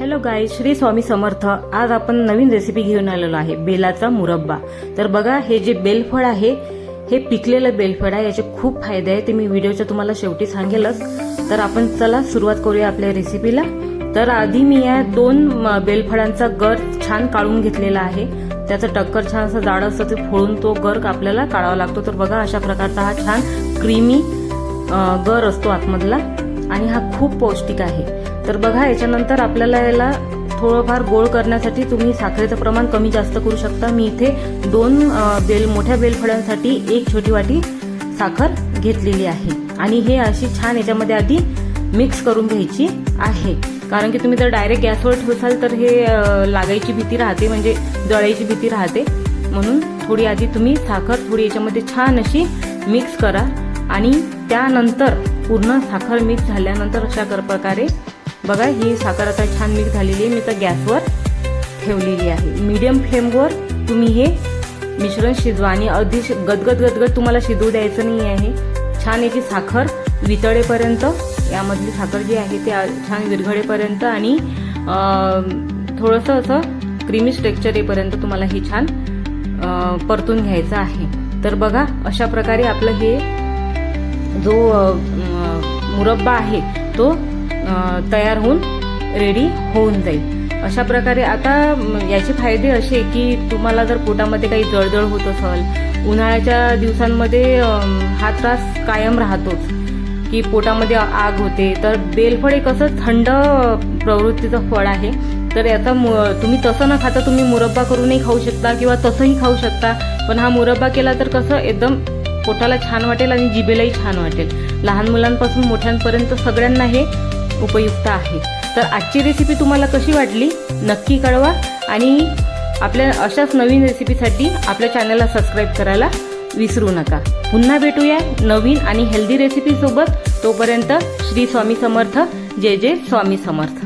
Hello guys, Shri Swami Samarth. आज आपण नवीन recipe घेऊन आलेलो आहे, बेलाचा मुरब्बा। तर बघा, हे जे बेलफळ आहे हे पिकलेलं बेलफळ आहे। याचे खूप फायदे आहेत, ते मी व्हिडिओच्या तुम्हाला शेवटी सांगेलच। तर आपण चला सुरुवात करूया आपल्या रेसिपीला। तर आधी मी या 2 बेलफळांचा गर छान काढून घेतलेला आहे। त्याचं टक्कर छान असं जाड असतं, ते फोडून तो गर आपल्याला काढावा लागतो। तर बघा, अशा प्रकारचा हा छान क्रीमी गर असतो आतमधला, आणि हा खूप पौष्टिक आहे। तर बघा, याच्यानंतर आपल्याला याला थोडंफार गोड करण्यासाठी तुम्ही साखरेचं प्रमाण कमी जास्त करू शकता। मी इथे 2 मोठ्या बेलफळ्यांसाठी 1 छोटी वाटी साखर घेतलेली आहे, आणि हे अशी छान याच्यामध्ये आधी मिक्स करून घ्यायची आहे। कारण की तुम्ही जर डायरेक्ट गॅसवर ठेवसाल तर हे लागायची भीती राहते, म्हणजे जळायची भीती राहते। म्हणून थोडी आधी तुम्ही साखर थोडी याच्यामध्ये छान अशी मिक्स करा, आणि त्यानंतर पूर्ण साखर मिक्स झाल्यानंतर अशा प्रकारे बघा, ही साखर आता छान मिक्स झालेली आहे। मी तर गॅसवर ठेवलेली आहे। मीडियम फ्लेमवर तुम्ही हे मिश्रण शिजवा, आणि अगदी गदगद तुम्हाला शिजवू द्यायचं नाही आहे। छान याची साखर वितळेपर्यंत, यामधली साखर जी आहे ते छान विरघळेपर्यंत, आणि थोडंसं असं क्रीमी टेक्स्चर येईपर्यंत तुम्हाला हे छान परतून घ्यायचं आहे। तर बघा, अशा प्रकारे आपलं हे जो मुरब्बा आहे तो तयार होऊन रेडी होऊन जाईल। अशा प्रकारे आता याचे फायदे असे की तुम्हाला जर पोटामध्ये काही जळजळ होत असेल, उन्हाळ्याच्या दिवसांमध्ये हा त्रास कायम राहतोच की पोटामध्ये आग होते, तर बेलफळ एक असं थंड प्रवृत्तीचं फळ आहे। तर याचा तुम्ही तसं न खाता तुम्ही मुरब्बा करूनही खाऊ शकता, किंवा तसंही खाऊ शकता। पण हा मुरब्बा केला तर कसं एकदम पोटाला छान वाटेल, आणि जिभेलाही छान वाटेल। लहान मुलांपासून मोठ्यांपर्यंत सगळ्यांना हे उपयुक्त आहे। तर आजची रेसिपी तुम्हाला कशी वाटली नक्की कळवा, आणि आपल्या अशाच नवीन रेसिपीसाठी आपल्या चॅनलला सबस्क्राईब करायला विसरू नका। पुन्हा भेटूया नवीन आणि हेल्दी रेसिपी सोबत। तोपर्यंत श्री स्वामी समर्थ। जय जय स्वामी समर्थ।